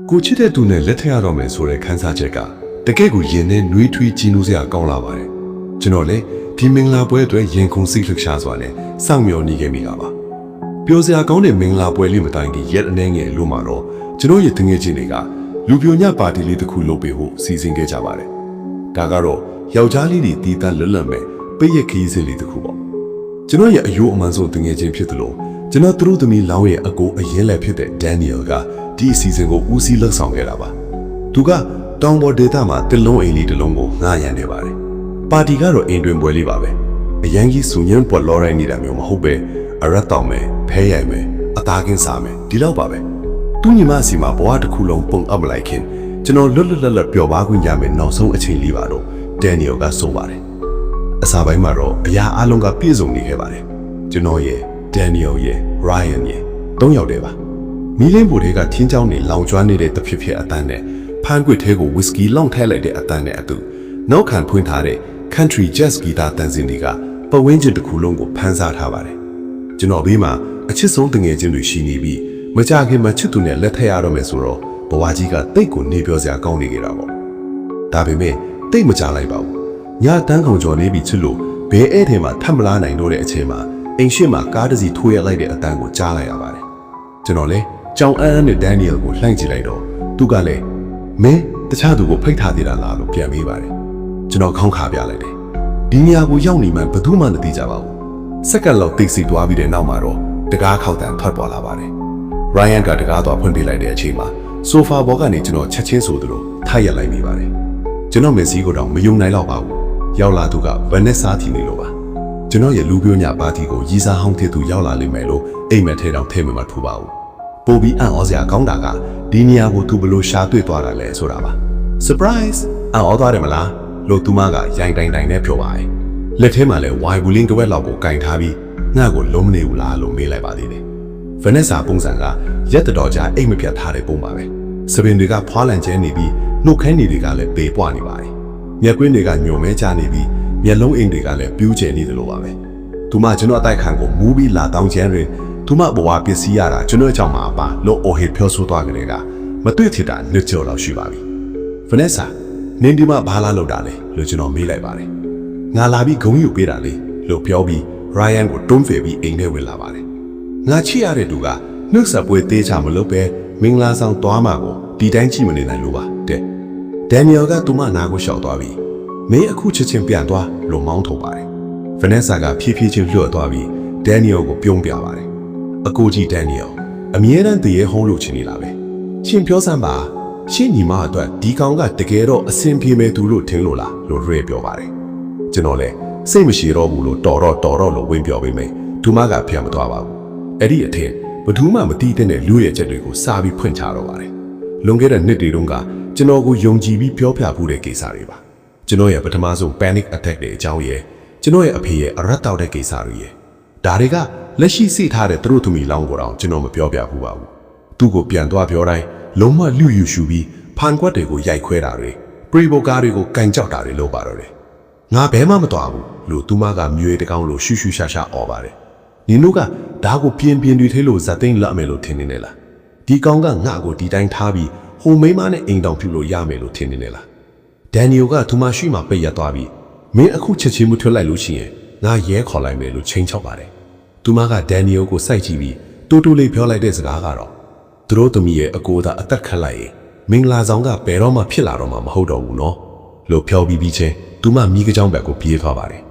ကိုချစ်တဲ့သူနဲ့လက်ထပ်ရတော့မယ်ဆိုတဲ့ခန်းစားချက်ကတကယ့်ကိုရင်နဲ့နှွေးထွေးကြီးနိုးစရာကောင်းလာပါတယ်ကျွန်တော်လည်းဒီမင်္ဂလာပွဲအတွက်ရင်ခုန်စိတ်လှရှားစွာနဲ့စောင့်မျှော်နေခဲ့မိတာပါပျော်စရာကောင်းတဲ့မင်္ဂလာပွဲလေးမတိုင်ခင်ရက်အနေငယ်လို့မှတော့ကျွန်တော်ရဲ့တငယ်ချင်းတွေကလူပြိုညပါတီလေးတစ်ခုလုပ်ပေးဖို့စီစဉ်ခဲ့ကြပါတယ်ဒါကတော့ယောက်ျားလေးတွေတီးတန်းလွတ်လပ်မဲ့ပိတ်ရက်ခီးစလေးတစ်ခုပေါ့ကျွန်တော်ရဲ့အယိုးအမှန်ဆုံးတငယ်ချင်းဖြစ်သလိုကျွန်တော်သူတို့သမီးလောင်းရဲ့အကိုအရင်လက်ဖြစ်တဲ့ Daniel ကဒီအစီအစဉ်ကိုဦးစီးလှုပ်ဆောင်ခဲ့တာပါသူကတောင်ပေါ်ဒေသမှာတလုံးအိမ်လေးတစ်လုံးကိုငှားရမ်းနေပါတယ်ပါတီကတော့အိမ်တွင်ပွဲလေးပါပဲအရန်ကြီးစုံညံပေါ်လော်ရိုင်းနေတာမျိုးမဟုတ်ပဲအရက်တောင်မယ်ဖဲရိုင်မယ်အသားကင်းစားမယ်ဒီလောက်ပါပဲသူညီမစီမှာဘဝတစ်ခုလုံးပုံအပ်မလိုက်ခင်ကျွန်တော်လွတ်လွတ်လပ်လပ်ပျော်ပါခွင့်ရမယ်နောက်ဆုံးအချိန်လေးပါတော့ Daniel ကဆိုပါတယ်အစာပိုင်းမှာတော့အရာအလုံးကပြည့်စုံနေခဲ့ပါတယ်ကျွန်တော်ရဲ့ Daniel ရဲ့ Ryan ရဲ့၃ယောက်တည်းပါမီးလင်းဘူတွေကထင်းချောင်းနေလောင်ကျွမ်းနေတဲ့တဖြစ်ဖြစ်အတန်းနဲ့ဖမ်းကွက်ထဲကိုဝီစကီလောင်ထည့်လိုက်တဲ့အတန်းနဲ့အတူနောက်ခံဖွင့်ထားတဲ့ Country Jazz ဂီတာတန်စင်တွေကပဝင်းကျင်တစ်ခုလုံးကိုဖန်ဆားထားပါတယ်ကျွန်တော်ဘေးမှာအချစ်ဆုံးတငယ်ချင်းတွေရှိနေပြီးမကြခင်မှာချစ်သူနဲ့လက်ထပ်ရတော့မယ်ဆိုတော့ဘဝကြီးကတိတ်ကိုနေပြောစရာကောင်းနေကြတာပေါ့ဒါပေမဲ့တိတ်မကြလိုက်ပါဘူးညတန်းကောင်ကျော်နေပြီချစ်လို့ဘဲအဲ့ထဲမှာထပ်မလားနိုင်တော့တဲ့အချိန်မှာအိမ်ရှိမှာကားတစ်စီးထိုးရလိုက်တဲ့အတန်းကိုကြားလိုက်ရပါတယ်ကျွန်တော်လည်းကြောင်အန်းနဲ့ Daniel ကိုလှမ်းကြည့်လိုက်တော့သူကလည်းမင်းတခြားသူကိုဖိတ်ထားသေးတာလားလို့ပြန်မေးပါတယ်ကျွန်တော်ခေါင်းခါပြလိုက်တယ်ဒီနေရာကိုရောက်နေမှဘယ်သူမှမသိကြပါဘူးစက္ကန့်လောက်တိတ်ဆိတ်သွားပြီးတဲ့နောက်မှာတော့တကားခောက်တန်ထွက်ပေါ်လာပါတယ် Ryan ကတကားသွားဖွင့်ပေးလိုက်တဲ့အချိန်မှာဆိုဖာဘောကနေကျွန်တော်ချက်ချင်းဆိုသလိုထိုက်ရလိုက်မိပါတယ်ကျွန်တော်မျက်စိကိုတော့မယုံနိုင်တော့ပါဘူးရောက်လာသူက Vanessa ထီနေလို့ပါကျွန်တော်ရဲ့လူပြိုညပါတီကိုရီစားဟောင်းထစ်သူရောက်လာလိမ့်မယ်လို့အိမ်မက်ထဲတောင်ထဲမှာမထူပါဘူးပိုပြီးအံ့ဩစရာကောင်းတာကဒီနေရာကိုသူဘလို့ရှာတွေ့သွားတာလဲဆိုတာပါ surprise အံ့ဩသွားတယ်မလားလို့သူမကရိုင်တိုင်တိုင်နဲ့ပြောပါတယ်လက်ထဲမှာလဲဝိုင်ဘူလင်းကဝက်လောက်ကိုကင်ထားပြီးငှက်ကိုလုံးမနေဘူးလားလို့မေးလိုက်ပါသေးတယ် Vanessa ပုံစံကရက်တော်ကြာအိမ်မပြတ်ထားတဲ့ပုံပါပဲစပင်တွေကဖွာလန့်ကျဲနေပြီးနှုတ်ခမ်းတွေကလည်းပေပွားနေပါတယ်မျက်ကွင်းတွေကညုံမဲကျနေပြီးမျက်လုံးအိမ်တွေကလည်းပြူးကျဲနေသလိုပါပဲသူမကျွန်တော်အတိုက်ခံကိုမူးပြီးလာတောင်းချမ်းတွင်သူမဘဝပစ္စည်းရတာကျွန်တော်ကြောင့်မှာပါလို့အိုဟစ်ပြောဆိုသွားကြတဲ့ကမတွေ့ထစ်တာနှစ်ကျော်လောက်ရှိပါပြီ Vanessa နင်းဒီမှာဘာလာလောက်တာလဲလို့ကျွန်တော်မေးလိုက်ပါတယ်ငါလာပြီးဂုံယူပေးတာလေလို့ပြောပြီး Ryan ကိုတွန်းဖယ်ပြီးအိမ်ထဲဝင်လာပါတယ်ငါချစ်ရတဲ့သူကနှုတ်ဆက်ပွဲသေးချာမလုပ်ပဲမင်္ဂလာဆောင်သွားမှာကိုဒီတိုင်းကြည့်မနေနိုင်လို့ပါတဲ့ Daniel ကသူမနာကိုရှောက်သွားပြီးမင်းအခုချက်ချင်းပြန်သွားလို့မောင်းထုတ်ပါတယ် Vanessa ကဖြည်းဖြည်းချင်းလွတ်သွားပြီး Daniel ကိုပြုံးပြပါတယ်အကိုကြီး Daniel အမြဲတမ်းတရေဟုံးလို့ချင်နေတာပဲရှင်ပြောစမ်းပါရှင်းညီမအတွက်ဒီကောင်ကတကယ်တော့အဆင်ပြေမဲ့သူလို့ထင်လို့လားလို့ရဲပြောပါတယ်ကျွန်တော်လည်းစိတ်မရှိတော့ဘူးလို့တော်တော့လို့ဝင်ပြောပေးမယ်သူမကပြန်မသွားပါဘူးအဲ့ဒီအထက်ဘသူမှမတီးတဲ့လူရဲ့ချက်တွေကိုစာပြီးဖွင့်ချတော့ပါတယ်လွန်ခဲ့တဲ့နှစ်တွေတုန်းကကျွန်တော်ကိုယုံကြည်ပြီးပြောပြဖို့တဲ့ကိစ္စတွေပါကျွန်တော်ရဲ့ပထမဆုံး panic attack တွေအကြောင်းရယ်ကျွန်တော်ရဲ့အဖေရဲ့အရက်တောက်တဲ့ကိစ္စတွေရယ်ဒါတွေကလက်ရှိစိတ်ထားတဲ့သူတို့သူမိလောင်းကိုတော့ကျွန်တော်မပြောပြဘူးပါဘူးသူ့ကိုပြန်သွားပြောတိုင်းလုံးဝလူယူရှူပြီးဖန်ခွက်တွေကိုရိုက်ခွဲတာတွေပရိဘောကားတွေကိုကန်ကြောက်တာတွေလုပ်ပါတော့တယ်ငါဘဲမှမသွားဘူးလို့သူမကမြွေတကောင်လို့ရှူရှူရှာရှာអော်ပါတယ်နင်တို့ကဒါကိုပြင်းတွေထဲလို့ဇက်သိန်းလက်မယ်လို့ထင်နေနေလားဒီကောင်ကငါ့ကိုဒီတိုင်းထားပြီးဟိုမိန်းမနဲ့အိမ်တောင်ပြုလို့ရမယ်လို့ထင်နေနေလားDaniel ကသူမရှိမှပိတ်ရသွားပြီးမင်းအခုချက်ချင်းမထွက်လိုက်လို့ရှိရင်ငါရဲခေါ်လိုက်မယ်လို့ချိန်ချောက်ပါတယ်သူမက Daniel ကိုစိုက်ကြည့်ပြီးတိုးတိုးလေးပြောလိုက်တဲ့စကားကတော့သူတို့သမီးရဲ့အကိုသာအသက်ခတ်လိုက်ရင်မင်္ဂလာဆောင်ကဘယ်တော့မှဖြစ်လာတော့မှမဟုတ်တော့ဘူးနော်လို့ပြောပြီးချင်းသူမမိကကြောင်ဘက်ကိုပြေးသွားပါတယ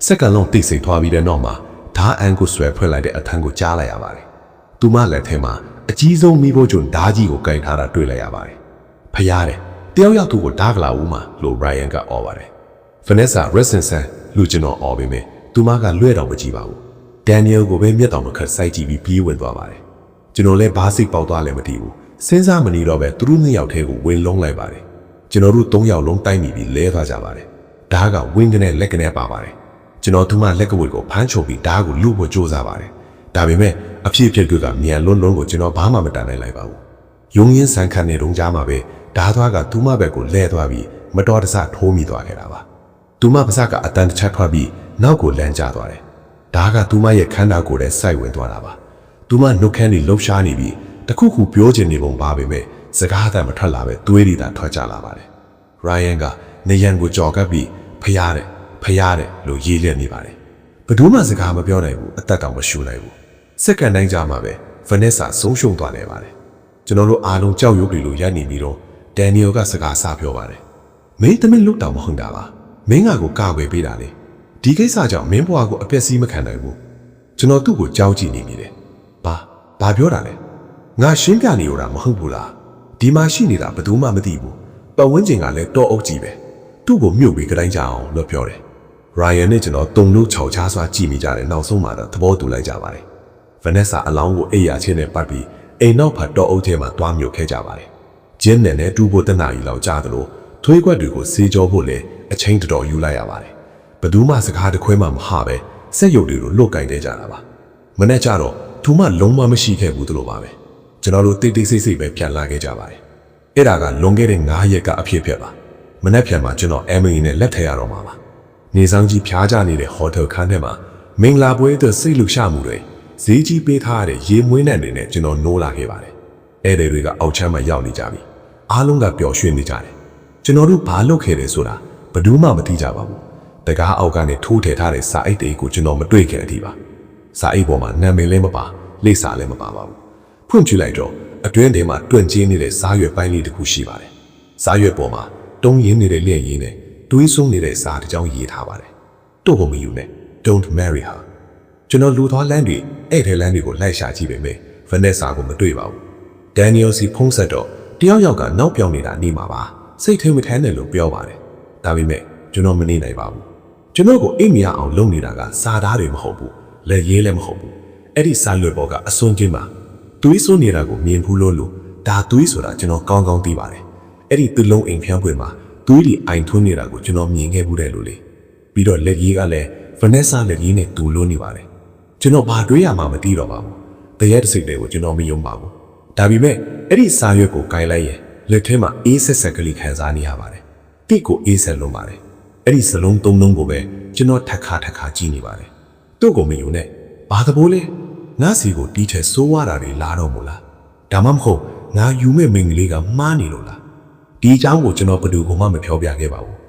်စက္ကန့်လုံးတိတ်ဆိတ်သွားပြီးတဲ့နောက်မှာဓာအန်ကိုဆွဲဖွင့်လိုက်တဲ့အထမ်းကိုကြားလိုက်ရပါတယ်သူမလက်ထဲမှာအကြီးဆုံးမိဖို့ကျွန်ဓာကြီးကိုကင်ထားတာတွေ့လိုက်ရပါတယ်ဖျားတယ်တယောက်ယောက်သူကိုဓာကလာဦးမှာလို့ Ryan ကអော်ပါတယ် Vanessa Resenson လူကျွန်တော်អော်ပေးမယ်သူမကလွဲ့တော်မကြည့်ပါဘူး Daniel ကိုပဲမျက်တောင်မခတ်စိုက်ကြည့်ပြီးပြေးဝင်သွားပါတယ်ကျွန်တော်လည်းဘားစိတ်ပေါက်သွားလည်းမသိဘူးစဉ်းစားမနေတော့ပဲသူတို့နှစ်ယောက်ထဲကိုဝင်လုံးလိုက်ပါတယ်ကျွန်တော်တို့၃ယောက်လုံးတိုက်မိပြီးလဲသွားကြပါတယ်ဓာကဝင်းကနေလက်ကနေပါပါတယ်ကျွန်တော်သူမလက်ကဝတ်ကိုဖမ်းချုပ်ပြီးဓာကိုလူ့ဖို့ကြိုးစားပါတယ်ဒါပေမဲ့အဖြစ်အပျက်ကမြန်လွန်းကိုကျွန်တော်ဘာမှမတန်နိုင်လိုက်ပါဘူးရုံရင်းဆန်ခတ်နေတုန်းကြားမှာပဲဓာသွားကသူမဘက်ကိုလဲသွားပြီးမတော်တဆထိုးမိသွားခဲ့တာပါသူမပါးစပ်ကအတန်တစ်ချက်ထွက်ပြီးနောက်ကိုလမ်းကျသွားတယ်ဓာကသူမရဲ့ခန္ဓာကိုယ်ထဲစိုက်ဝင်သွားတာပါသူမနှုတ်ခမ်းတွေလှုပ်ရှားနေပြီးတခုခုပြောချင်နေပုံပါပဲမဲ့ စကားအတန်မထွက်လာပဲသွေးတွေသာထွက်ကြလာပါတယ်။ Ryan ကနေရန်ကိုကြော်ကပ်ပြီးဖျားတယ်လို့ရေးလျက်နေပါတယ်။ဘယ်သူမှစကားမပြောနိုင်ဘူးအသက်တောင်မရှူနိုင်ဘူး။စက္ကန့်တိုင်းကြာမှပဲ Vanessa ဆုံးရှုံးသွားနေပါတယ်။ကျွန်တော်တို့အားလုံးကြောက်ရွံ့ပြီးလို့ရပ်နေပြီးတော့ Daniel ကစကားဆပြောပါတယ်။မင်းသမီးလွတ်တောင်မဟုတ်တာပါ။မင်းကိုကာကွယ်ပေးတာလေ။ဒီကိစ္စကြောင့်မင်းဘဝကိုအပြည့်စီးမခံနိုင်ဘူး။ကျွန်တော်သူ့ကိုကြောက်ကြည့်နေမိတယ်။ဘာပြောတာလဲ။ငါရှင်းပြနေရတာမဟုတ်ဘူးလား။ဒီမှာရှိနေတာဘယ်သူမှမသိဘူး။ပတ်ဝန်းကျင်ကလည်းတော့အုပ်ကြီးပဲ။သူ့ကိုမြုပ်ပြီးကြတိုင်းကြအောင်လို့ပြောတယ်။ Ryan နဲ့ကျွန်တော်တုံလို့ခြောက်ချားစွာကြည့်မိကြတယ်နောက်ဆုံးမှာတော့သဘောတူလိုက်ကြပါတယ်။ Vanessa အလောင်းကိုအိယာချင်းနဲ့ပတ်ပြီးအိမ်နောက်ဖက်တော့အုပ်ထဲမှာတွားမြုပ်ခဲ့ကြပါတယ်။ဂျင်းနဲ့တူဖို့တနာရီလောက်ကြာသလိုထွေးခွက်တွေကိုစေးကြောဖို့လည်းအချိန်တော်ယူလိုက်ရပါတယ်။ဘယ်သူမှစကားတခွဲမှမဟာပဲစက်ရုပ်တွေကိုလွတ်ကင်တဲ့ကြတာပါ။မနေ့ကျတော့သူမှလုံးဝမရှိခဲ့ဘူးတို့ပါပဲ။ကျွန်တော်တို့တိတ်တိတ်ဆိတ်ဆိတ်ပဲပြန်လာခဲ့ကြပါတယ်။အဲ့ဒါကလွန်ခဲ့တဲ့9ရက်ကအဖြစ်ပါ။မနေ့ပြန်မှာကျွန်တော် Emily နဲ့လက်ထည့်ရတော့မှာပါ။နေဆောင်ကြီးဖျားကြနေတဲ့ဟိုတယ်ခန်းထဲမှာမင်္ဂလာပွဲအတွက်စိတ်လှရှာမှုတွေဈေးကြီးပေးထားတဲ့ရေမွေးနှံတွေနဲ့ကျွန်တော်နိုးလာခဲ့ပါတယ်။အဲ့ဒီတွေကအောက်ချမ်းမှာရောက်နေကြပြီ။အားလုံးကပျော်ရွှင်နေကြတယ်။ကျွန်တော်တို့ဘာလုပ်ခဲ့တယ်ဆိုတာဘယ်သူမှမသိကြပါဘူး။တကားအောက်ကနေထိုးထည့်ထားတဲ့စာအိတ်တွေကိုကျွန်တော်မတွေ့ခဲ့အထိပါ။စာအိတ်ပေါ်မှာနာမည်လည်းမပါလိပ်စာလည်းမပါပါဘူး။ဖွင့်ကြည့်လိုက်တော့အတွင်းထဲမှာတွန့်ကျင်းနေတဲ့စားရွက်ပိုင်းလေးတစ်ခုရှိပါတယ်။စားရွက်ပေါ်မှာတုံးရင်းနေတဲ့လျှက်ရင်းနဲ့တွေးဆုံးနေတဲ့စာတစ်ကြောင်းရေးထားပါတယ်။တို့ကိုမယူနဲ့ Don't marry her ကျွန်တော်လူသွားလမ်းတွေအဲ့ထဲလမ်းတွေကိုလိုက်ရှာကြည့်ပေမဲ့ Vanessa ကိုမတွေ့ပါဘူး။ Daniel စီဖုံးဆက်တော့တယောက်ကနောက်ပြောင်းနေတာနေမှာပါစိတ်ထဲမထမ်းနဲ့လို့ပြောပါတယ်။ဒါပေမဲ့ကျွန်တော်မနေနိုင်ပါဘူး။ကျွန်တော်ကိုအိမ်မရအောင်လုပ်နေတာကစာသားတွေမဟုတ်ဘူး။လက်ရေးလည်းမဟုတ်ဘူး။အဲ့ဒီစာလွယ်ပေါ်ကအစွန်းချင်းမှာသွေးစွန်းနေတာကိုမြင်ဘူးလို့ဒါသွေးဆိုတာကျွန်တော်ကောင်းကောင်းသိပါတယ်။အဲ့ဒီသူလုံးအိမ်ဖျန်းပွင့်မှာသွေးတွေအိုင်ထွန်းနေတာကိုကျွန်တော်မြင်ခဲ့ဘူးတယ်လို့လေ။ပြီးတော့လက်ရေးကလည်း Vanessa လက်ရေးနဲ့တူလို့နေပါတယ်။ကျွန်တော်ဘာတွေးရမှမသိတော့ပါဘူး။တရက်တစ်စိတ်တွေကိုကျွန်တော်မယုံပါဘူး။ဒါပေမဲ့အဲ့ဒီစာရွက်ကိုကိုင်လိုက်ရင်လက်ထဲမှာအေးဆက်ဆက်ကလေးခံစားနေရပါတယ်။တိတ်ကိုအေးဆက်လုံးပါတယ်။အဲ့ဒီစလုံးသုံးလုံးကိုပဲကျွန်တော်ထက်ခါကြည့်နေပါတယ်။သူ့ကိုမယုံနဲ့ဘာသဘောလဲ။ငါစီကိုတီးထဲစိုးဝါတာတွေလာတော့မို့လား။ဒါမှမဟုတ်ငါယူမဲ့မိန်းကလေးကမှားနေလို့လား။ဒီအကြောင်းကိုကျွန်တော်ဘယ်သူမှမပြောပြခဲ့ပါဘူး။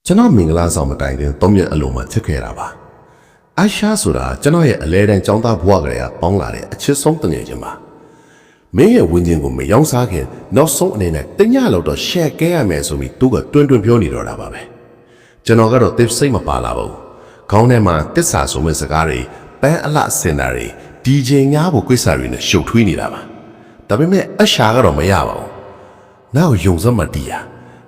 ကျွန်တော်မင်္ဂလာဆောင်မတိုင်ခင်3ရက်အလိုမှဖြစ်ခဲ့တာပါ။အာရှာဆိုတာကျွန်တော်ရဲ့အလဲတန်းចောင်းသားဘဝကလေးကပေါင်းလာတဲ့အချစ်ဆုံးတငယ်ချင်းပါ။မင်းရဲ့ဝင်းချင်းကိုမယောင်းစားခင်နောက်ဆုံးအနေနဲ့တညလောက်တော့ share ခဲ့ရမယ်ဆိုပြီးသူကတွင်ပြောနေတော့တာပါပဲ။ကျွန်တော်ကတော့ tips စိတ်မပါလာပါဘူး။ခေါင်းထဲမှာတစ္ဆာဆိုမဲ့စကားတွေပန်းအလှစင်တာတွေ DJ ငားဖို့ကိစ္စတွေနဲ့ရှုပ်ထွေးနေတာပါ။ဒါပေမဲ့အရှာကတော့မရပါဘူး။နောက်ယုံစမ်းမတီးရ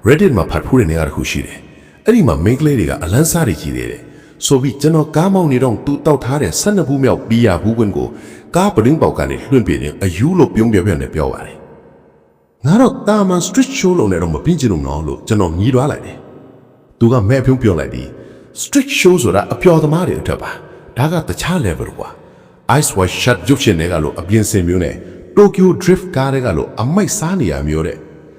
Reddit မှာဖတ်ဖူးတဲ့နေရာတစ်ခုရှိတယ်။အဲ့ဒီမှာ main ကလေးတွေကအလန်းစားတွေကြီးနေတယ်။ဆိုပြီးကျွန်တော်ကားမောင်းနေတော့သူတောက်ထားတဲ့12ဘူးမြောက်ဘီယာဘူးကွင်းကိုကားပရင်းပေါက်ကနေလွှင့်ပြနေအယူလို့ပြုံးပြနဲ့ပြောပါတယ်။ငါတော့တာမန် street show လုံးနဲ့တော့မပြင်းချင်လို့နော်လို့ကျွန်တော်ညီးသွားလိုက်တယ်။သူကမဲ့ပြုံးပြောလိုက်ပြီး street show ဆိုတာအပျော်သမားတွေအတွက်ပါ။ဒါကတခြား level ကွာ။ Ice White Shut ရုပ်ရှင်တွေကလို့အပြင်းစင်မျိုးနဲ့ Tokyo Drift ကားတွေကလို့အမိုက်စားနေရမျိုးတဲ့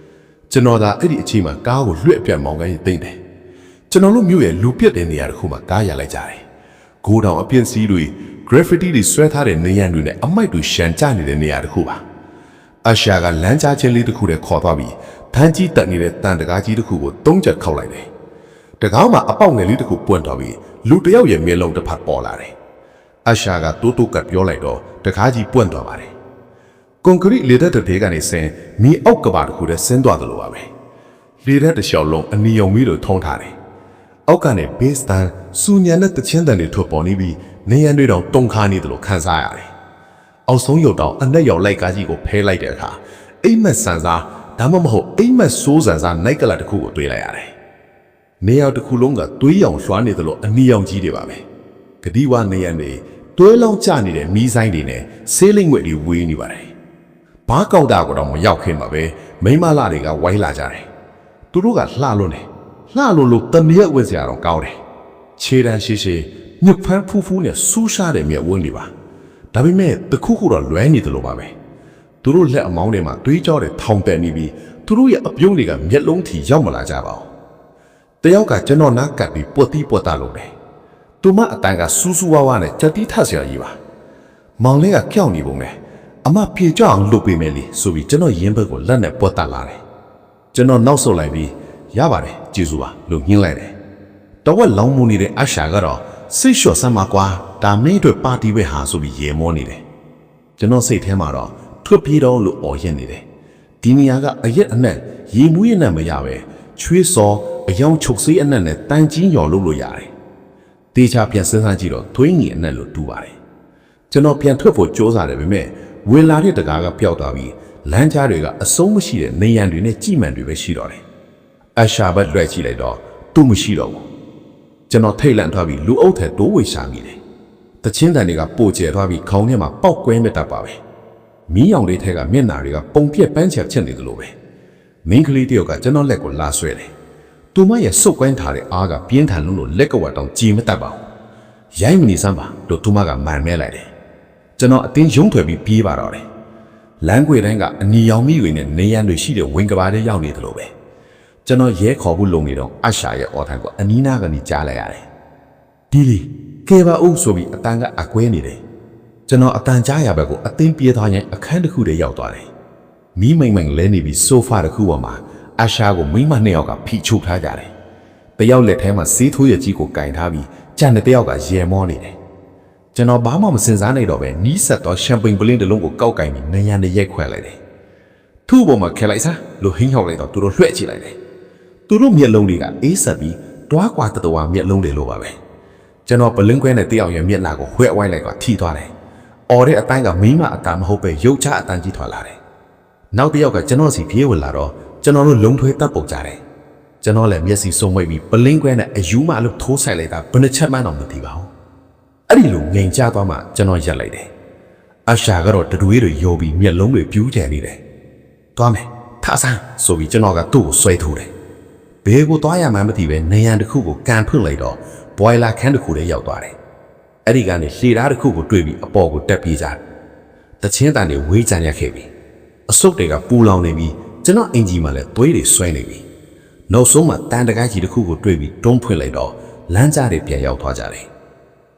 ။ကျွန်တော်သာအဲ့ဒီအချိန်မှာကားကိုလွှတ်ပြတ်မောင်းကိုင်းသိမ့်တယ်။ကျွန်တော်တို့မြို့ရဲ့လူပြက်တဲ့နေရာတစ်ခုမှာကားရလိုက်ကြတယ်။ဂိုးတောင်အပြင်းစီးတွေ graffiti တွေဆွဲထားတဲ့နေရန်တွေနဲ့အမိုက်တွေရှန်ကျနေတဲ့နေရာတစ်ခုပါ။အရှာကလမ်းကြားချင်းလေးတစ်ခုနဲ့ခေါ်သွားပြီးဖမ်းကြီးတက်နေတဲ့တန်တကားကြီးတစ်ခုကို3ချက်ခောက်လိုက်တယ်။တကားမှာအပေါက်ငယ်လေးတစ်ခုပွင့်သွားပြီးလူတစ်ယောက်ရဲ့မျက်လုံးတစ်ဖက်ပေါ်လာတယ်။အရှာကတိုးကပ်ပြောလိုက်တော့တကားကြီးပွင့်သွားပါတယ်။ကွန်ကရစ်လေတက်တဲ့ကနေဆင်းမြေအောက်ကဘာတစ်ခုနဲ့ဆင်းသွားတယ်လို့ပါပဲ။လေတက်တစ်လျှောက်လုံးအနီယုံမီလို့ထုံးထားတယ်။အောက်ကနေဘေးစတန်စူညံတဲ့တချင်းတန်တွေထွက်ပေါ်နေပြီးနေရန်တွေတော့တုံခါနေတယ်လို့ခံစားရတယ်။အောက်ဆုံးရုပ်တော့အနက်ရောက်လိုက်ကားကြီးကိုဖဲလိုက်တဲ့အခါအိမ်မက်ဆန်စားဒါမှမဟုတ်အိမ်မက်ဆိုးဆန်စားနိုက်ကလတစ်ခုကိုတွေ့လိုက်ရတယ်။နေရောက်တစ်ခုလုံးကသွေးရောင်လွှားနေတယ်လို့အနီရောင်ကြီးတွေပါပဲ။ဂတိဝနေရန်တွေတွဲလောင်းကျနေတဲ့မီးဆိုင်တွေနဲ့ဆေးလိမ့်ွက်တွေဝေးနေပါတယ်။ဘားကောက်တာကတော့မရောက်ခင်မှာပဲမိမလာတွေကဝိုင်းလာကြတယ်။သူတို့ကလှလွန်းတယ်။လှလွန်းလို့တမရက်ဝက်စရာတော့ကောင်းတယ်။ခြေတန်းရှိရှိညဖန်းဖူးဖူးနဲ့စူးရှားတဲ့မြက်ဝန်းတွေပါဒါပေမဲ့တခုခုတော့လွဲနေတယ်လို့ပါပဲသူတို့လက်အမောင်းထဲမှာတွေးကြောတဲ့ထောင်တက်နေပြီးသူတို့ရဲ့အပြုံးတွေကမျက်လုံးထီရောက်မလာကြပါဘူးတယောက်ကကျွန်တော်နားကပ်ပြီးပွက်တီးပွက်တာလုပ်တယ်သူမအတန်ကစူးစူးဝါးဝါနဲ့ကြက်တီးထဆရာကြီးပါ မောင်လေးကကြောက်နေပုံနဲ့အမပြေကြအောင်လုပ်ပေးမယ်လေဆိုပြီးကျွန်တော်ရင်းဘက်ကိုလက်နဲ့ပွက်တက်လာတယ်ကျွန်တော်နောက်ဆုတ်လိုက်ပြီးရပါတယ်ကျေးဇူးပါလို့ညှင်းလိုက်တယ်တော့ဝက်လောင်းမှုနေတဲ့အရှာကတော့စိတ်လျှော့ဆမ်းပါကွာဒါမင်းတို့ပါတီပဲဟာဆိုပြီးရေမောနေတယ်ကျွန်တော်စိတ်ထဲမှာတော့ထွက်ပြေးတော့လို့អော်ရင်နေတယ်ဒီနေရာကအရက်အနက်ရေမူးရနဲ့မရပဲချွေးစော်အယောင်ချုပ်စေးအနက်နဲ့တန်ကြီးရော်လို့ရတယ်တေချာပြန်စဉ်းစားကြည့်တော့သွေးငီအနက်လို့တူပါတယ်ကျွန်တော်ပြန်ထွက်ဖို့ကြိုးစားတယ်ပဲမဲ့ဝင်လာတဲ့တကားကပျောက်သွားပြီးလမ်းကြားတွေကအစုံးမရှိတဲ့နေရန်တွေနဲ့ကြည်မှန်တွေပဲရှိတော့တယ်အရှာဘက်လွှဲကြည့်လိုက်တော့သူ့မရှိတော့ဘူးကျွန်တော်ထိတ်လန့်သွားပြီးလူအုပ်ထဲတိုးဝေရှာမိတယ်တချင်းတန်တွေကပိုကျဲသွားပြီးခေါင်းထဲမှာပေါက်ကွဲမဲ့တတ်ပါပဲမီးရောင်လေးထဲကမျက်နှာတွေကပုံပြက်ပန်းချချက်နေသလိုပဲမင်းကလေးတယောက်ကကျွန်တော်လက်ကိုလာဆွဲတယ်သူမရဲ့စုပ်ကွင်းထားတဲ့အားကပြင်းထန်လို့လက်ကဝတ်တောင်ကြည်မတတ်ပါဘူးရိုင်းမနေစမ်းပါလို့သူမကမှန်မဲလိုက်တယ်ကျွန်တော်အတင်းယုံထွက်ပြီးပြေးပါတော့တယ်လမ်းကွေတိုင်းကအနီရောင်မိတွေနဲ့နေရန်တွေရှိတဲ့ဝင်ကဘာတွေရောက်နေသလိုပဲကျွန်တော်ရဲခေါ်ဖို့လုံနေတော့အရှာရဲ့အော်ထန်ကိုအနီးနားကနေကြားလိုက်ရတယ်ဒီလီကဲပါဦးဆိုပြီးအတန်ကအကွဲနေတယ်ကျွန်တော်အတန်ကြားရဘက်ကိုအတင်းပြေးသွားရင်အခန်းတစ်ခုတည်းရောက်သွားတယ်မီးမိန်မိန်လဲနေပြီးဆိုဖာတစ်ခုပေါ်မှာအရှာကိုမိမနှစ်ယောက်ကဖိချုပ်ထားကြတယ်တယောက်လက်ထဲမှာစေးထိုးရကြီးကိုကင်ထားပြီးကြံတဲ့တယောက်ကရေမောနေတယ်ကျွန်တော်ဘာမှမစင်စားနိုင်တော့ပဲနီးဆက်တော့ရှမ်ပိန်ပလင်းတစ်လုံးကိုကောက်ကင်ပြီးနရံနဲ့ရိုက်ခွဲလိုက်တယ်သူ့ပေါ်မှာခဲလိုက်စားလို့ဟင်းဟောက်လိုက်တော့သူတို့လွှဲ့ချလိုက်တယ်သူတို့မျက်လုံးတွေကအေးဆက်ပြီးတွားကွာတတော်မျက်လုံးတွေလိုပါပဲကျွန်တော်ပလင်းခွဲနဲ့တယောက်ရဲ့မျက်နှာကိုဝှဲ့ဝိုင်းလိုက်ကထိသွားတယ်အော်တဲ့အတိုင်းကမိမအတန်မဟုတ်ပဲရုပ်ချအတန်ကြီးထွက်လာတယ်နောက်တစ်ယောက်ကကျွန်တော်စီပြေးဝင်လာတော့ကျွန်တော်တို့လုံထွေးတပ်ပုတ်ကြတယ်ကျွန်တော်လည်းမျက်စိစုံမိတ်ပြီးပလင်းခွဲနဲ့အယူမလို့ထိုးဆိုင်လိုက်တာဘယ်နှချက်မှန်းတော့မသိပါဘူးအဲ့ဒီလိုငိန်ချသွားမှကျွန်တော်ရက်လိုက်တယ်အရှာကတော့တတွေးတွေယောပြီးမျက်လုံးတွေပြူးကျန်နေတယ်သွားမယ်ထဆန်းဆိုပြီးကျွန်တော်ကသူ့ကိုဆွဲထိုးတယ်ဘဲကိုသွားရမှန်းမသိပဲနေရန်တစ်ခုကိုကန်ဖွင့်လိုက်တော့ဘွိုင်လာခန်းတစ်ခုထဲရောက်သွားတယ်အဲ့ဒီကနေရှည်ဓာတ်တစ်ခုကိုတွေ့ပြီးအပေါ်ကိုတက်ပြေးကြတယ်တချင်းတန်တွေဝေးကြံရခဲ့ပြီအစုပ်တွေကပူလောင်နေပြီးကျွန်တော်အင်ဂျီမှာလည်းသွေးတွေဆွဲနေပြီနောက်ဆုံးမှတန်တကားကြီးတစ်ခုကိုတွေ့ပြီးတွန်းဖွင့်လိုက်တော့လမ်းကြားတွေပြန်ရောက်သွားကြတယ်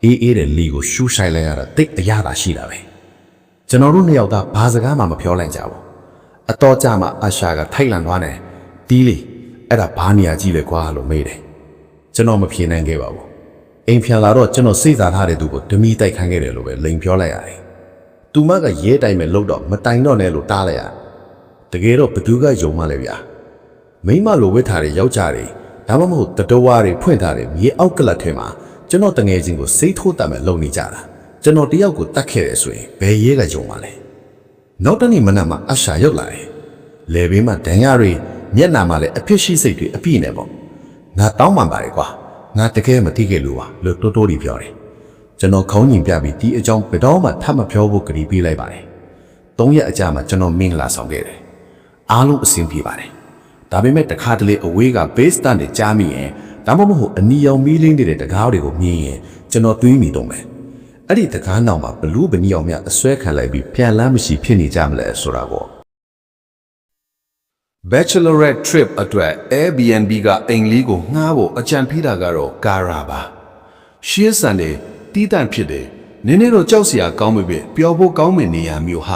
အေးအေးတဲ့လီကိုရှူးဆိုင်လိုက်ရတာတိတ်အရသာရှိတာပဲကျွန်တော်တို့နှစ်ယောက်သားဘာစကားမှမပြောလိုက်ကြဘူးအတော်ကြမှာအရှာကထိုက်လန်သွားတယ်တီးလီအဲ့ဒါဘာနေရာကြီးလဲကွာလို့မေးတယ်ကျွန်တော်မဖြေနိုင်ခဲ့ပါဘူးအိမ်ပြန်လာတော့ကျွန်တော်စိတ်စားထားတဲ့သူကိုဓမီတိုက်ခန်းခဲ့တယ်လို့ပဲလိန်ပြောလိုက်ရတယ်သူမကရဲတိုင်မဲ့လို့တော့မတိုင်တော့နဲ့လို့တားလိုက်ရတကယ်တော့ဘသူကယုံမှလဲဗျာမိမလိုဝတ်ထားတဲ့ယောက်ျားတွေဒါမှမဟုတ်တတော်ဝါတွေဖွင့်ထားတဲ့မြေအောက်ကလတ်ထဲမှာကျွန်တော်တငယ်ချင်းကိုစိတ်ထိုးတတ်မဲ့လုံနေကြတာကျွန်တော်တယောက်ကိုတတ်ခဲ့တယ်ဆိုရင်ဘယ်ရဲကယုံမှလဲနောက်တနေ့မနက်မှာအရှာရောက်လာတယ်လေဘေးမှာဒဏ်ရတွေမျက်နှာမှာလည်းအဖြစ်ရှိစိတ်တွေအပြည့်နဲ့ပေါ့ငါတောင်းပန်ပါတယ်ကွာငါတကယ်မသိခဲ့လို့ပါလို့တိုးတိုးလေးပြောတယ်ကျွန်တော်ခေါင်းညင်ပြပြီးဒီအကြောင်းဘယ်တော့မှထပ်မပြောဖို့ကတိပေးလိုက်ပါတယ်3ရက်အကြာမှာကျွန်တော်မင်္ဂလာဆောင်ခဲ့တယ်အားလုံးအဆင်ပြေပါတယ်ဒါပေမဲ့တခါတလေအဝေးကဘေးစတန်တွေကြားမိရင်ဒါမှမဟုတ်အနီရောင်မီးလင်းနေတဲ့တကားတွေကိုမြင်ရင်ကျွန်တော်တွေးမိတော့မယ်အဲ့ဒီတကားနောက်မှာဘလူးပနီအောင်များအစွဲခံလိုက်ပြီးပြန်လမ်းမရှိဖြစ်နေကြမလဲဆိုတာပေါ့ Bachelorette trip အတွက် Airbnb ကအိမ်လေးကိုငှားဖို့အကြံပေးတာကတော့ကာရာပါရှေးစံတယ်တီးတန့်ဖြစ်တယ်နည်းနည်းတော့ကြောက်စရာကောင်းပေမဲ့ပျော်ဖို့ကောင်းမယ့်နေရာမျိုးဟာ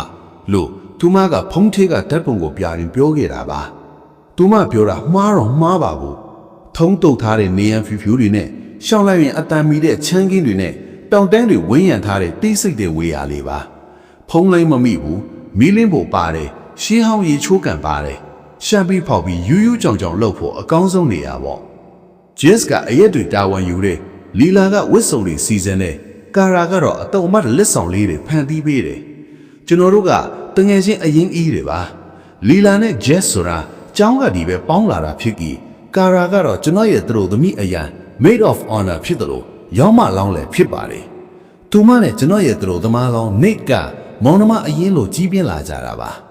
လို့သူမကဖုံးထေးကဓာတ်ပုံကိုပြရင်ပြောခဲ့တာပါသူမပြောတာမှားတော့မှားပါဘူးထုံးတုပ်ထားတဲ့နေရန်ဖြူဖြူတွေနဲ့ရှောင်းလိုက်ရင်အတန်မီတဲ့ချမ်းကင်းတွေနဲ့တောင်တန်းတွေဝင်းရံထားတဲ့တိတ်ဆိတ်တဲ့ဝေးရာလေးပါဖုံးလိမ့်မမိဘူးမီးလင်းဖို့ပါတယ်ရှင်းဟောင်းရေချိုးကန်ပါတယ်ရှမ်းပြီးဖောက်ပြီးယူးယူးကြောင်ကြောင်လှုပ်ဖို့အကောင်းဆုံးနေရာပေါ့ဂျက်စ်ကအရက်တွေတာဝန်ယူတဲ့လီလာကဝစ်စုံတွေစီစဉ်တဲ့ကာရာကတော့အတုံးမတ်လက်ဆောင်လေးတွေဖန်တီးပေးတယ်ကျွန်တော်တို့ကတငယ်ချင်းအရင်အေးတွေပါလီလာနဲ့ဂျက်ဆိုတာကျောင်းကဒီပဲပေါင်းလာတာဖြစ်ပြီးကာရာကတော့ကျွန်တော်ရဲ့သူတို့သမီးအရန် maid of honor ဖြစ်တယ်လို့ရောင်းမလောင်းလည်းဖြစ်ပါတယ်သူမနဲ့ကျွန်တော်ရဲ့သူတို့သမားကောင်းနိတ်ကမောင်နှမအရင်လိုကြီးပြင်းလာကြတာပါ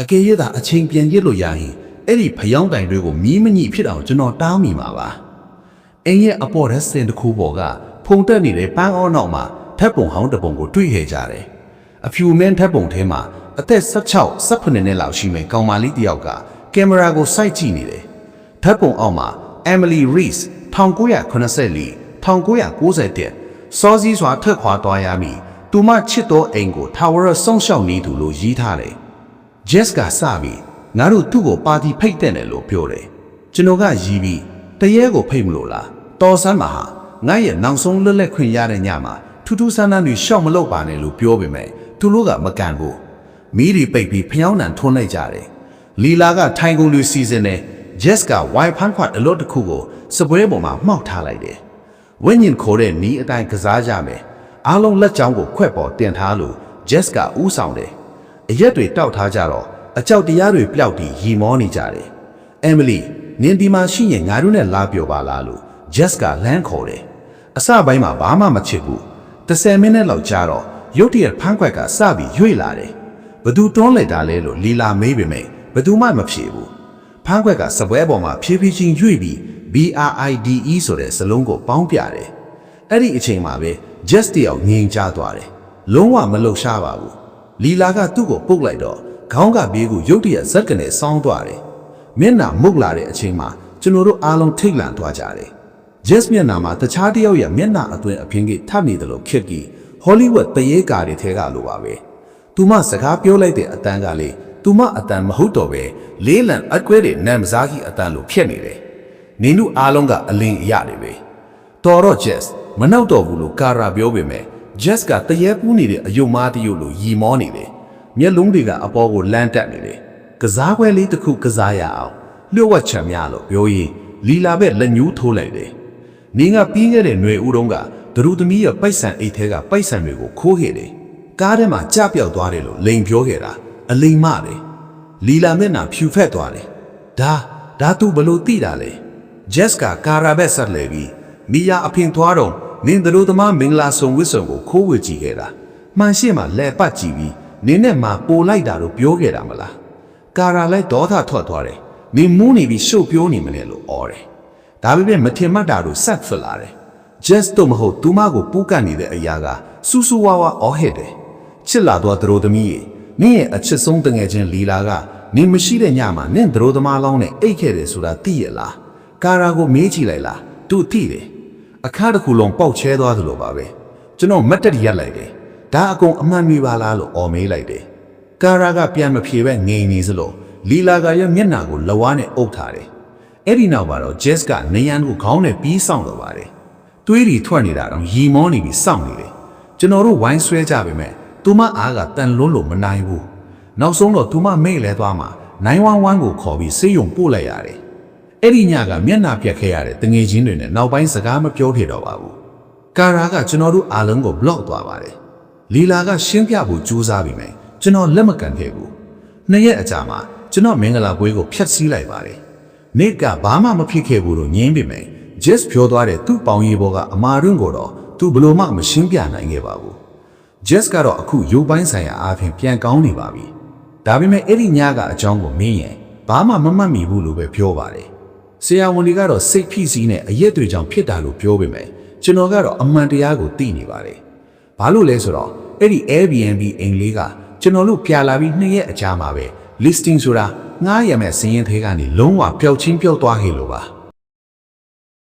အကယ်၍သာအချိန်ပြန်ရစ်လို့ရရင်အဲ့ဒီဖျောင်းတိုင်တွေကိုမီးမညိဖြစ်အောင်ကျွန်တော်တောင်းမိမှာပါအင်းရဲ့အပေါ်ရက်စင်တစ်ခုပေါ်ကဖုန်တက်နေတဲ့ပန်းအောနောက်မှာထပ်ပုံဟောင်းတပုံကိုတွေ့ရကြတယ်အဖြူမင်းထပ်ပုံထဲမှာအသက်16-18နှစ်လောက်ရှိမယ်ကောင်မလေးတစ်ယောက်ကကင်မရာကိုစိုက်ကြည့်နေတယ်ထပ်ပုံအောက်မှာ Emily Reese 1984 1991စောစည်းစွာထွက်ခွာသွားရမည် သူမချစ်သောအိမ်ကိုထာဝရစောင့်ရှောက်နေသူလို့ရေးထားတယ်။ Jess ကစပြီးငါတို့သူ့ကိုပါတီဖိတ်တဲ့တယ်လို့ပြောတယ်။ကျွန်တော်ကရီးပြီးတရေကိုဖိတ်မလို့လား။တော်ဆန်းမှာဟာငါရဲ့နောက်ဆုံးလွတ်လပ်ခွင့်ရတဲ့ညမှာထူးထူးဆန်းဆန်းတွေရှောက်မလုပ်ပါနဲ့လို့ပြောပေမဲ့သူတို့ကမကန်ဘူး။မီးတွေပိတ်ပြီးဖျောင်းနံထွန်းလိုက်ကြတယ်။လီလာကထိုင်ကုန်တွေစီစဉ်တယ် Jess က Wi-Fi ခွတ်အလို့တစ်ခုကိုစပွဲပေါ်မှာမှောက်ထားလိုက်တယ်။ဝိညာဉ်ခေါ်တဲ့နီးအတိုင်းကစားကြမယ်။အားလုံးလက်ချောင်းကိုခွက်ပေါ်တင်ထားလို့ Jess ကဥဆောင်တယ်။အရက်တွေတောက်ထားကြတော့အကြောက်တရားတွေပျောက်ပြီးရီမောနေကြတယ်။ Emily နင်ဒီမှာရှိရင်ငါတို့နဲ့လာပြောပါလားလို့ Jess ကလမ်းခေါ်တယ်။အစပိုင်းမှာဘာမှမချစ်ဘူး။10မိနစ်လောက်ကြာတော့ရုတ်တရက်ဖမ်းခွက်ကစပြီးရွေ့လာတယ်။ဘသူတွန်းလိုက်တာလဲလို့လီလာမေးပေမဲ့ဘသူမှမဖြေဘူး။ဖမ်းခွက်ကစပွဲပေါ်မှာဖြည်းဖြည်းချင်းရွေ့ပြီး BRIDE ဆိုတဲ့စလုံးကိုပေါင်းပြတယ်။အဲ့ဒီအချိန်မှာပဲ Jess တယောက်ငြိမ်ချသွားတယ်။လုံးဝမလှုပ်ရှားပါဘူး။လီလာကသူ့ကိုပုတ်လိုက်တော့ခေါင်းကပြေးကိုရုတ်တရက်ဇက်ကနေဆောင်းသွားတယ်။မျက်နှာမှုတ်လာတဲ့အချိန်မှာကျွန်တော်တို့အားလုံးထိတ်လန့်သွားကြတယ်။ Jess မျက်နှာမှာတခြားတယောက်ရဲ့မျက်နှာအတွင်းအဖင်ကြီးထပ်နေတယ်လို့ခက်ကြီး Hollywood တရေကာတွေထဲကလိုပါပဲ။သူမစကားပြောလိုက်တဲ့အတန်းကလေသူမအတန်းမဟုတ်တော့ပဲလေးလံအကွဲတွေနမ်စားကြီးအတန်းလိုဖြစ်နေတယ်။နင်တို့အားလုံးကအလင်းအရတွေပဲ။တော်တော့ Jess မနှောက်တော့ဘူးလို့ကာရာပြောပေမဲ့ Jess ကတရေပူးနေတဲ့အယုံမားတယုတ်လိုရီမောနေတယ်။မျက်လုံးတွေကအပေါ်ကိုလန်းတက်နေတယ်။ကစားပွဲလေးတစ်ခုကစားရအောင်လျှို့ဝှက်ချံများလို့ပြောရင်လီလာပဲလက်ညှိုးထိုးလိုက်တယ်။နင်းကပြီးခဲ့တဲ့ຫນွေဦးတုံးကဒရုသမီးရဲ့ပိုက်ဆံအိတ်ထဲကပိုက်ဆံတွေကိုခိုးခဲ့တယ်။ကားထဲမှာကြပြောက်သွားတယ်လို့လိန်ပြောခဲ့တာအလိန်မတယ်။လီလာမျက်နှာဖြူဖက်သွားတယ်။ဒါသူဘလို့သိတာလဲ။ Jess ကကာရာဘက်ဆက်လေပြီးမီယာအဖင်သွားတော့နင်းဒရုသမားမင်္ဂလာဆောင်ဝစ်စုံကိုခိုးဝေကြည့်ခဲ့တာ။မှန်ရှိမှလဲပတ်ကြည့်ပြီးနင်းနဲ့မှပိုလိုက်တာလို့ပြောခဲ့တာမလား။ကာရာလည်းဒေါသထွက်သွားတယ်။နင်းမူးနေပြီးရှုပ်ပြောနေမလဲလို့အော်တယ်။ဒါပေမဲ့မထင်မှတ်တာတို့ဆက်ဖြစ်လာတယ်။ Jess တို့မဟုတ်သူမကိုပူးကပ်နေတဲ့အရာကစူးစူးဝါးဝါအော်ဟစ်တယ်။ချစ်လာသွားသတို့သမီးရဲ့နင်းရဲ့အချစ်ဆုံးတငယ်ချင်းလီလာကနင်းမရှိတဲ့ညမှာနင်းသတို့သမားလောင်းနဲ့အိတ်ခဲ့တယ်ဆိုတာသိရလား။ကာရာကိုမေးကြည့်လိုက်လား။သူသိတယ်။အခါတစ်ခုလုံးပေါက်ချဲသွားသလိုပါပဲ။ကျွန်တော်မတ်တက်ရက်လိုက်တယ်။ဒါအကုန်အမှန်တွေပါလားလို့အော်မေးလိုက်တယ်။ကာရာကပြန်မဖြေပဲငြိမ်နေစလို့လီလာကရဲ့မျက်နှာကိုလဝါးနဲ့အုပ်ထားတယ်။အဲ့ဒီနောက်မှာတော့ Jess ကနေရန်ကိုခေါင်းနဲ့ပြီးဆောင်တော့ပါတယ်။သွေးတွေထွက်နေတာတော့ရီမောနေပြီးစောင့်နေတယ်။ကျွန်တော်တို့ဝိုင်းဆွဲကြပေမဲ့သူမအားကတန်လွန်းလို့မနိုင်ဘူး။နောက်ဆုံးတော့သူမမေ့လဲသွားမှ911ကိုခေါ်ပြီးဆေးရုံပို့လိုက်ရတယ်။အဲ့ဒီညကမျက်နှာပြက်ခဲ့ရတဲ့တငယ်ချင်းတွေနဲ့နောက်ပိုင်းစကားမပြောထတော့ပါဘူး။ကာရာကကျွန်တော်တို့အားလုံးကို block သွားပါတယ်။လီလာကရှင်းပြဖို့ကြိုးစားပြီးမယ်ကျွန်တော်လက်မကန်ခဲ့ဘူး။နှစ်ရက်အကြာမှာကျွန်တော်မင်္ဂလာပွဲကိုဖျက်ဆီးလိုက်ပါတယ်။နေ့ကဘာမှမဖြစ်ခဲ့ဘူးလို့ညင်းပေမဲ့ Jess ပြောသွားတဲ့သူ့ပေါင်ရည်ပေါ်ကအမာရွန်းကိုတော့သူဘလို့မှမရှင်းပြနိုင်ခဲ့ပါဘူး။ Jess ကတော့အခုရုပ်ပိုင်းဆိုင်ရာအားဖြင့်ပြန်ကောင်းနေပါပြီ။ဒါပေမဲ့အဲ့ဒီညကအကြောင်းကိုမင်းရင်ဘာမှမမှတ်မိဘူးလို့ပဲပြောပါတယ်။ဆရာဝန်တွေကတော့စိတ်ဖိစီးနဲ့အရက်တွေကြောင့်ဖြစ်တာလို့ပြောပေမဲ့ကျွန်တော်ကတော့အမှန်တရားကိုသိနေပါတယ်။ဘာလို့လဲဆိုတော့အဲ့ဒီ Airbnb အိမ်လေးကကျွန်တော်တို့ပြလာပြီး2ရက်အကြာမှာပဲ listing ဆိုတာငားရမဲ့စည်ရင်သေးကနေလုံးဝပျောက်ချင်းပျောက်သွားခဲ့လို့ပါ။